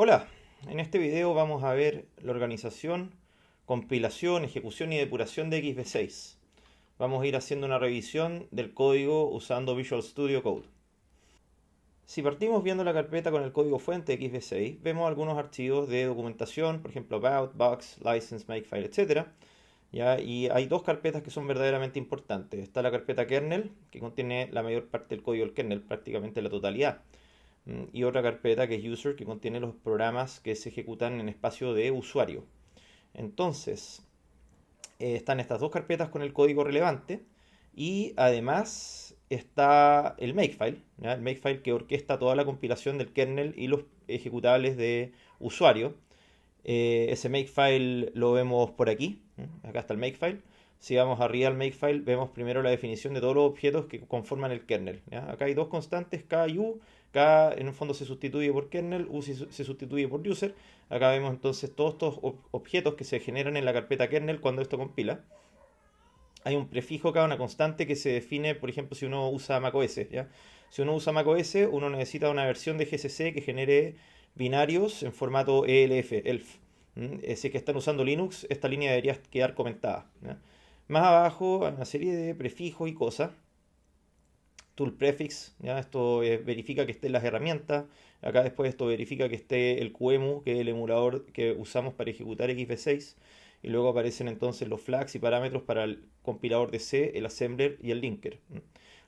Hola, en este video vamos a ver la organización, compilación, ejecución y depuración de XV6. Vamos a ir haciendo una revisión del código usando Visual Studio Code. Si partimos viendo la carpeta con el código fuente XV6, vemos algunos archivos de documentación, por ejemplo about, box, license, makefile, etc. ¿Ya? Y hay dos carpetas que son verdaderamente importantes. Está la carpeta kernel, que contiene la mayor parte del código del kernel, prácticamente la totalidad. Y otra carpeta que es user, que contiene los programas que se ejecutan en espacio de usuario. Entonces, están estas dos carpetas con el código relevante y además está el makefile, ¿ya? El makefile que orquesta toda la compilación del kernel y los ejecutables de usuario. Ese makefile lo vemos por aquí. Acá está el makefile. Si vamos arriba al makefile, vemos primero la definición de todos los objetos que conforman el kernel. ¿Ya? Acá hay dos constantes, K y U. K en el fondo se sustituye por kernel, U se sustituye por user. Acá vemos entonces todos estos objetos que se generan en la carpeta kernel cuando esto compila. Hay un prefijo acá, una constante que se define, por ejemplo, si uno usa macOS. ¿Ya? Si uno usa macOS, uno necesita una versión de GCC que genere binarios en formato ELF. Si es que están usando Linux, esta línea debería quedar comentada. ¿Ya? Más abajo hay una serie de prefijos y cosas. Tool prefix, ¿ya? Esto verifica que estén las herramientas. Acá después esto verifica que esté el QEMU, que es el emulador que usamos para ejecutar XV6. Y luego aparecen entonces los flags y parámetros para el compilador de C, el assembler y el linker.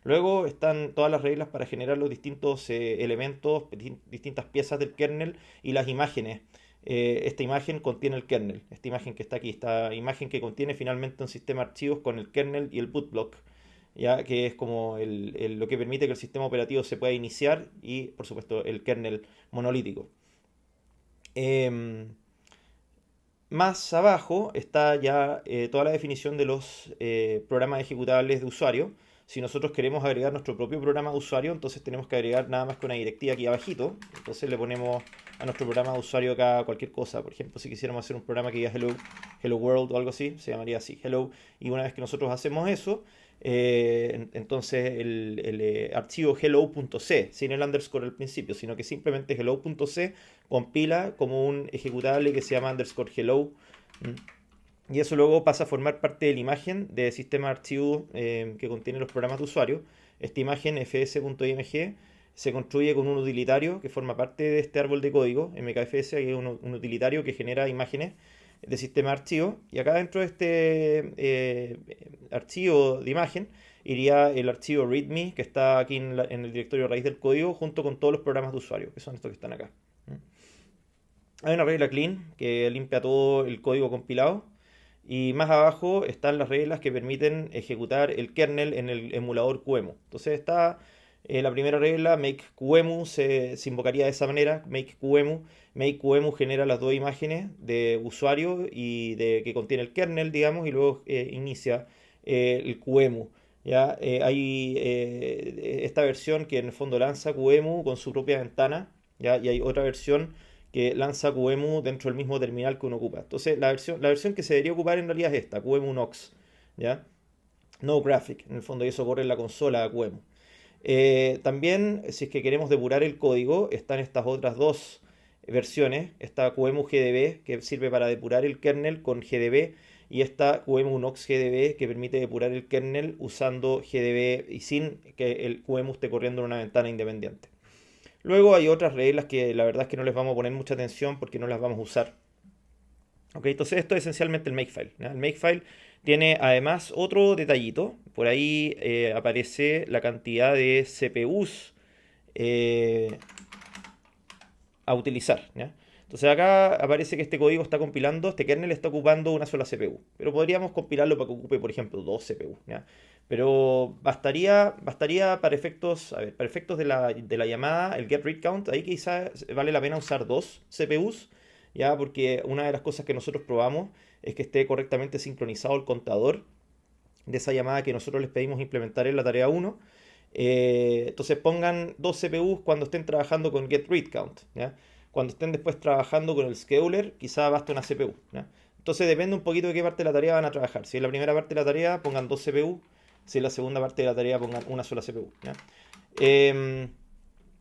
Luego están todas las reglas para generar los distintos elementos, distintas piezas del kernel y las imágenes. Esta imagen contiene el kernel. Esta imagen que está aquí, esta imagen que contiene finalmente un sistema de archivos con el kernel y el bootblock, ya que es como lo que permite que el sistema operativo se pueda iniciar y, por supuesto, el kernel monolítico. Em, Más abajo está ya toda la definición de los programas ejecutables de usuario. Si nosotros queremos agregar nuestro propio programa de usuario, entonces tenemos que agregar nada más que una directiva aquí abajito. Entonces le ponemos a nuestro programa de usuario acá cualquier cosa. Por ejemplo, si quisiéramos hacer un programa que diga Hello, Hello World o algo así, se llamaría así, Hello. Y una vez que nosotros hacemos eso, entonces el archivo hello.c, sin el underscore al principio, sino que simplemente hello.c compila como un ejecutable que se llama underscore hello. Y eso luego pasa a formar parte de la imagen del sistema de archivos que contiene los programas de usuario. Esta imagen fs.img se construye con un utilitario que forma parte de este árbol de código, mkfs, que es un utilitario que genera imágenes de sistema de archivos. Y acá dentro de este archivo de imagen iría el archivo readme que está aquí en el directorio raíz del código junto con todos los programas de usuario, que son estos que están acá. Hay una regla clean que limpia todo el código compilado. Y más abajo están las reglas que permiten ejecutar el kernel en el emulador QEMU. Entonces está la primera regla, make QEMU, se invocaría de esa manera, make QEMU. Make QEMU genera las dos imágenes de usuario y de que contiene el kernel, digamos, y luego inicia el QEMU. ¿Ya? Hay esta versión que en el fondo lanza QEMU con su propia ventana, ¿ya? Y hay otra versión que lanza QEMU dentro del mismo terminal que uno ocupa. Entonces, la versión que se debería ocupar en realidad es esta, QEMU Nox, ¿ya? No Graphic, en el fondo, y eso corre en la consola QEMU. También, si es que queremos depurar el código, están estas otras dos versiones. Está QEMU GDB, que sirve para depurar el kernel con GDB, y está QEMU Nox GDB, que permite depurar el kernel usando GDB y sin que el QEMU esté corriendo en una ventana independiente. Luego hay otras reglas que la verdad es que no les vamos a poner mucha atención porque no las vamos a usar. Ok, entonces esto es esencialmente el makefile, ¿ya? El makefile tiene además otro detallito. Por ahí aparece la cantidad de CPUs eh, a utilizar, ¿ya? Entonces acá aparece que este código está compilando, este kernel está ocupando una sola CPU. Pero podríamos compilarlo para que ocupe, por ejemplo, dos CPU, ¿ya? Pero bastaría para efectos, a ver, para efectos de la llamada, el get read count, ahí quizás vale la pena usar dos CPUs, ¿ya? Porque una de las cosas que nosotros probamos es que esté correctamente sincronizado el contador de esa llamada que nosotros les pedimos implementar en la tarea 1. Entonces pongan dos CPUs cuando estén trabajando con getReadCount, ¿ya? Cuando estén después trabajando con el scheduler, quizá basta una CPU, ¿ya? Entonces depende un poquito de qué parte de la tarea van a trabajar. Si es la primera parte de la tarea, pongan dos CPU. Si es la segunda parte de la tarea, pongan una sola CPU, ¿ya?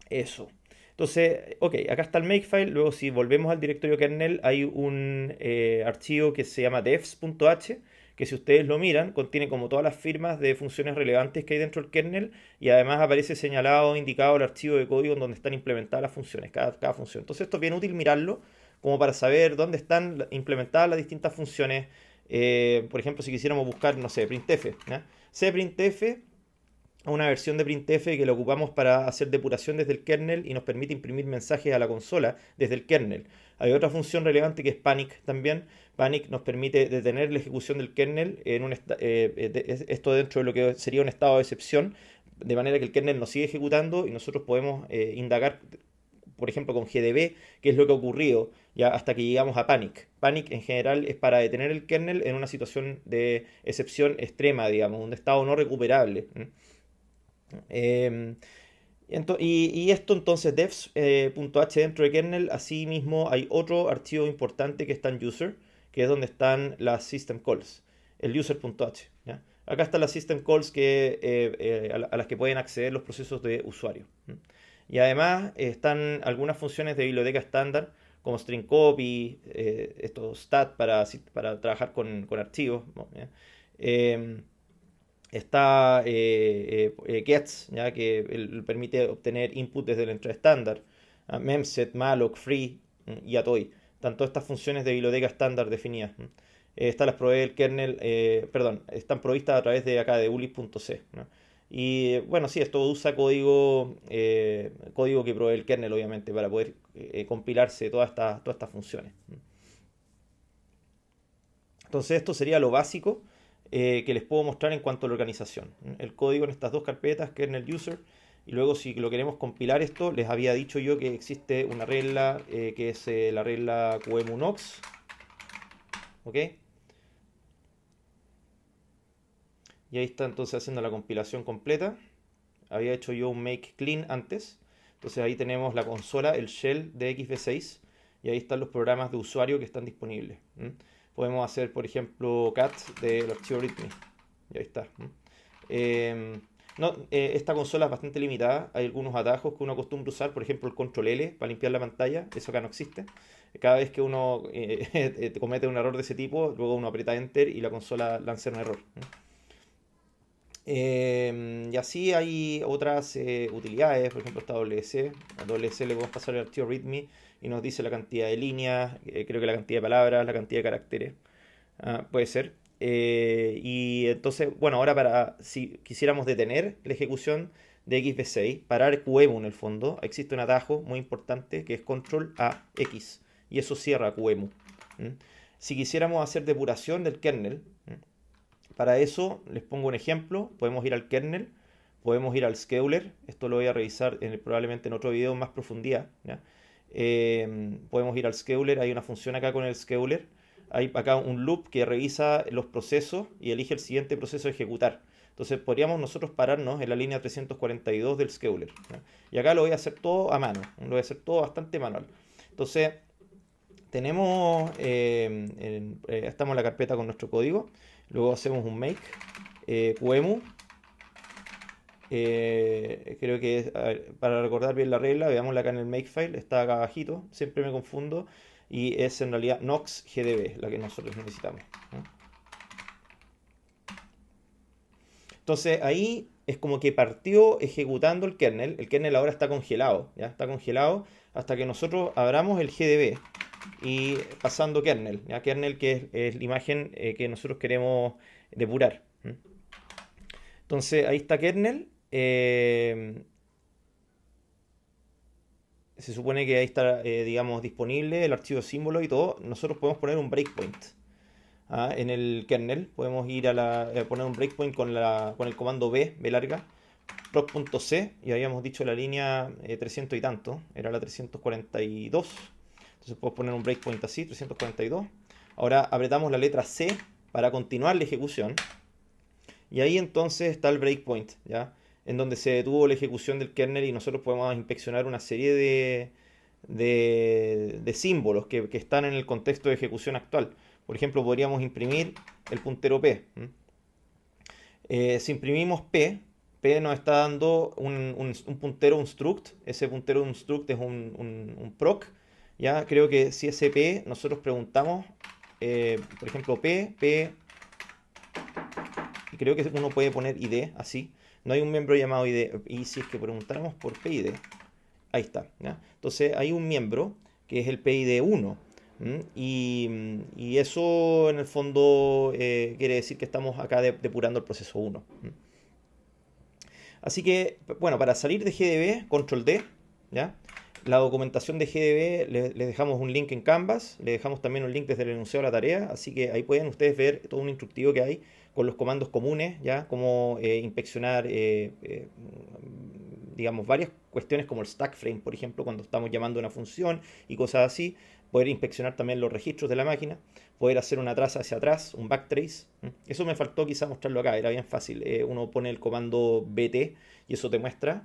Eso. Entonces, ok, acá está el makefile. Luego, si volvemos al directorio kernel, hay un archivo que se llama defs.h, que si ustedes lo miran, contiene como todas las firmas de funciones relevantes que hay dentro del kernel y además aparece señalado, indicado el archivo de código en donde están implementadas las funciones, cada función. Entonces, esto es bien útil mirarlo como para saber dónde están implementadas las distintas funciones. Por ejemplo, si quisiéramos buscar, no sé, printf, ¿ya? Cprintf, una versión de printf que lo ocupamos para hacer depuración desde el kernel y nos permite imprimir mensajes a la consola desde el kernel. Hay otra función relevante que es panic también. Panic nos permite detener la ejecución del kernel en esto dentro de lo que sería un estado de excepción, de manera que el kernel nos sigue ejecutando y nosotros podemos indagar, por ejemplo, con GDB, qué es lo que ha ocurrido ya hasta que llegamos a Panic. Panic en general es para detener el kernel en una situación de excepción extrema, digamos, un estado no recuperable. Eh, y esto entonces defs.h dentro de kernel, así mismo hay otro archivo importante que está en user, que es donde están las system calls, el user.h. ¿Ya? Acá están las system calls a las que pueden acceder los procesos de usuario. Y además están algunas funciones de biblioteca estándar, como string copy, esto stat para trabajar con archivos, ¿no? Eh, Está gets, ¿ya? Que permite obtener input desde la entrada estándar. Memset, malloc, free y atoy. Están todas estas funciones de biblioteca estándar definidas. Estas las provee el kernel, perdón, están provistas a través de acá de ulis.c, ¿no? Y bueno, sí, esto usa código que provee el kernel, obviamente, para poder compilarse todas estas funciones. Entonces esto sería lo básico que les puedo mostrar en cuanto a la organización. El código en estas dos carpetas, kernel user, y luego si lo queremos compilar esto, les había dicho yo que existe una regla que es la regla QEMU-NOX, ¿ok? Y ahí está entonces haciendo la compilación completa. Había hecho yo un make clean antes. Entonces ahí tenemos la consola, el shell de XV6 y ahí están los programas de usuario que están disponibles. Podemos hacer, por ejemplo, cat del archivo readme. Y ahí está. Eh, no, esta consola es bastante limitada. Hay algunos atajos que uno acostumbra usar, por ejemplo, el control L para limpiar la pantalla. Eso acá no existe. Cada vez que uno comete un error de ese tipo, luego uno aprieta enter y la consola lanza un error. Y así hay otras utilidades, por ejemplo esta WC. A WC le podemos pasar el archivo README y nos dice la cantidad de líneas, creo que la cantidad de palabras, la cantidad de caracteres. Puede ser. Y entonces, bueno, ahora si quisiéramos detener la ejecución de XV6, parar QEMU en el fondo, existe un atajo muy importante que es Control A X y eso cierra QEMU. Si quisiéramos hacer depuración del kernel, para eso les pongo un ejemplo. Podemos ir al kernel, podemos ir al scheduler. Esto lo voy a revisar probablemente en otro video en más profundidad, ¿ya? Podemos ir al scheduler. Hay una función acá con el scheduler. Hay acá un loop que revisa los procesos y elige el siguiente proceso a ejecutar. Entonces podríamos nosotros pararnos en la línea 342 del scheduler, ¿ya? Y acá lo voy a hacer todo a mano. Lo voy a hacer todo bastante manual. Entonces tenemos, estamos en la carpeta con nuestro código. Luego hacemos un make QEMU. Creo que a ver, para recordar bien la regla, veámosla acá en el makefile, está acá abajito, siempre me confundo, y es en realidad NOX GDB la que nosotros necesitamos, ¿no? Entonces ahí es como que partió ejecutando el kernel ahora está congelado, ¿ya? Está congelado hasta que nosotros abramos el GDB y pasando kernel, ¿ya? Kernel que es la imagen que nosotros queremos depurar. Entonces ahí está kernel. Se supone que ahí está, digamos, disponible el archivo símbolo y todo. Nosotros podemos poner un breakpoint. En el kernel podemos ir poner un breakpoint con el comando B larga, proc.c, y habíamos dicho la línea 300 y tanto, era la 342. Entonces puedo poner un breakpoint así, 342. Ahora apretamos la letra C para continuar la ejecución. Y ahí entonces está el breakpoint, ¿ya? En donde se detuvo la ejecución del kernel y nosotros podemos inspeccionar una serie de símbolos que están en el contexto de ejecución actual. Por ejemplo, podríamos imprimir el puntero P. Si imprimimos P, P nos está dando un puntero, un struct. Ese puntero, un struct es un proc. Ya creo que si ese P nosotros preguntamos, por ejemplo, P, y creo que uno puede poner ID así. No hay un miembro llamado ID. Y si es que preguntáramos por PID, ahí está. ¿Ya? Entonces hay un miembro que es el PID 1. Y eso en el fondo quiere decir que estamos acá depurando el proceso 1. Así que, bueno, para salir de GDB, control D, ¿ya? La documentación de GDB les dejamos un link en Canvas, le dejamos también un link desde el enunciado de la tarea, así que ahí pueden ustedes ver todo un instructivo que hay con los comandos comunes, ¿ya? Cómo inspeccionar, digamos, varias cuestiones como el stack frame, por ejemplo, cuando estamos llamando una función y cosas así. Poder inspeccionar también los registros de la máquina, poder hacer una traza hacia atrás, un backtrace. Eso me faltó quizá mostrarlo acá, era bien fácil. Uno pone el comando bt y eso te muestra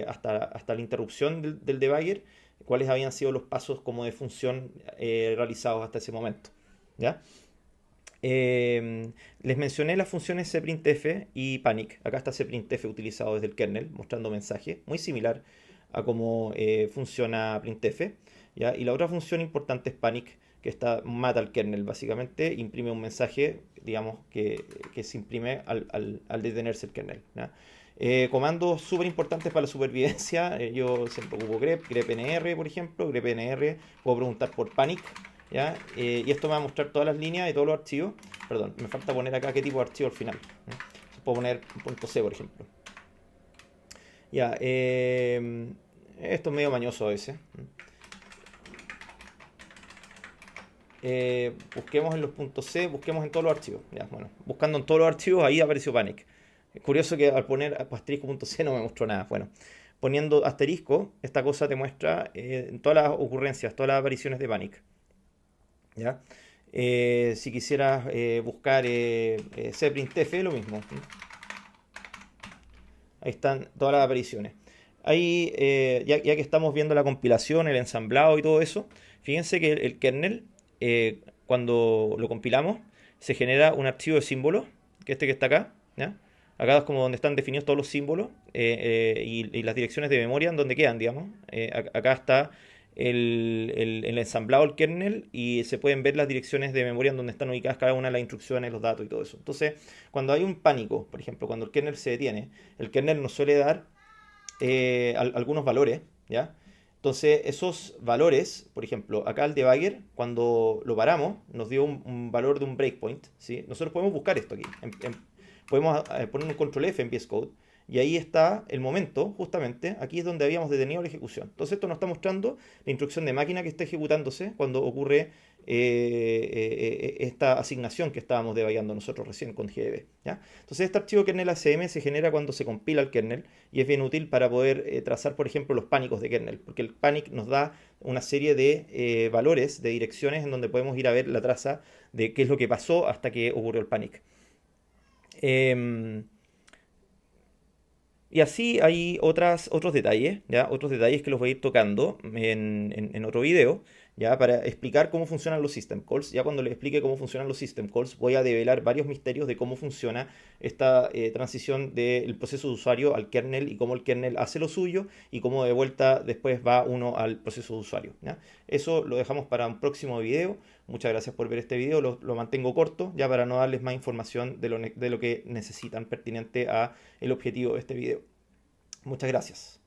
hasta la interrupción del debugger cuáles habían sido los pasos como de función realizados hasta ese momento. ¿Ya? Les mencioné las funciones cprintf y panic. Acá está cprintf utilizado desde el kernel, mostrando mensaje, muy similar a cómo funciona printf. ¿Ya? Y la otra función importante es panic, que mata al kernel, básicamente, imprime un mensaje, digamos, que se imprime al detenerse el kernel. ¿Ya? Comandos súper importantes para la supervivencia. Yo siempre ocupo grepnr, por ejemplo. Grepnr, puedo preguntar por panic. ¿Ya? Y esto me va a mostrar todas las líneas y todos los archivos. Perdón, me falta poner acá qué tipo de archivo al final. ¿Ya? Puedo poner .c, por ejemplo. Ya, esto es medio mañoso a veces. Busquemos en los .c, busquemos en todos los archivos. Ya, bueno, buscando en todos los archivos, ahí apareció Panic. Es curioso que al poner asterisco.c no me mostró nada. Bueno, poniendo asterisco, esta cosa te muestra todas las ocurrencias, todas las apariciones de Panic. ¿Ya? Si quisieras buscar cprintf, lo mismo. Ahí están todas las apariciones. Ahí, ya que estamos viendo la compilación, el ensamblado y todo eso, fíjense que el kernel, cuando lo compilamos, se genera un archivo de símbolos, que este que está acá, ¿ya? Acá es como donde están definidos todos los símbolos y las direcciones de memoria en donde quedan, digamos. Acá está el ensamblado del kernel y se pueden ver las direcciones de memoria en donde están ubicadas cada una de las instrucciones, los datos y todo eso. Entonces, cuando hay un pánico, por ejemplo, cuando el kernel se detiene, el kernel nos suele dar algunos valores, ¿ya? Entonces, esos valores, por ejemplo, acá el debugger, cuando lo paramos, nos dio un valor de un breakpoint, ¿sí? Nosotros podemos buscar esto aquí. Podemos poner un control F en VS Code y ahí está el momento, justamente, aquí es donde habíamos detenido la ejecución. Entonces esto nos está mostrando la instrucción de máquina que está ejecutándose cuando ocurre esta asignación que estábamos debayando nosotros recién con GDB. ¿Ya? Entonces este archivo kernel ACM se genera cuando se compila el kernel y es bien útil para poder trazar, por ejemplo, los pánicos de kernel, porque el panic nos da una serie de valores, de direcciones en donde podemos ir a ver la traza de qué es lo que pasó hasta que ocurrió el panic. Eh, y así hay otros detalles, ¿ya? Otros detalles que los voy a ir tocando en otro video, ¿ya? Para explicar cómo funcionan los system calls. Ya cuando les explique cómo funcionan los system calls, voy a develar varios misterios de cómo funciona esta transición del proceso de usuario al kernel y cómo el kernel hace lo suyo y cómo de vuelta después va uno al proceso de usuario, ¿ya? Eso lo dejamos para un próximo video. Muchas gracias por ver este video, lo mantengo corto ya para no darles más información de lo que necesitan pertinente a el objetivo de este video. Muchas gracias.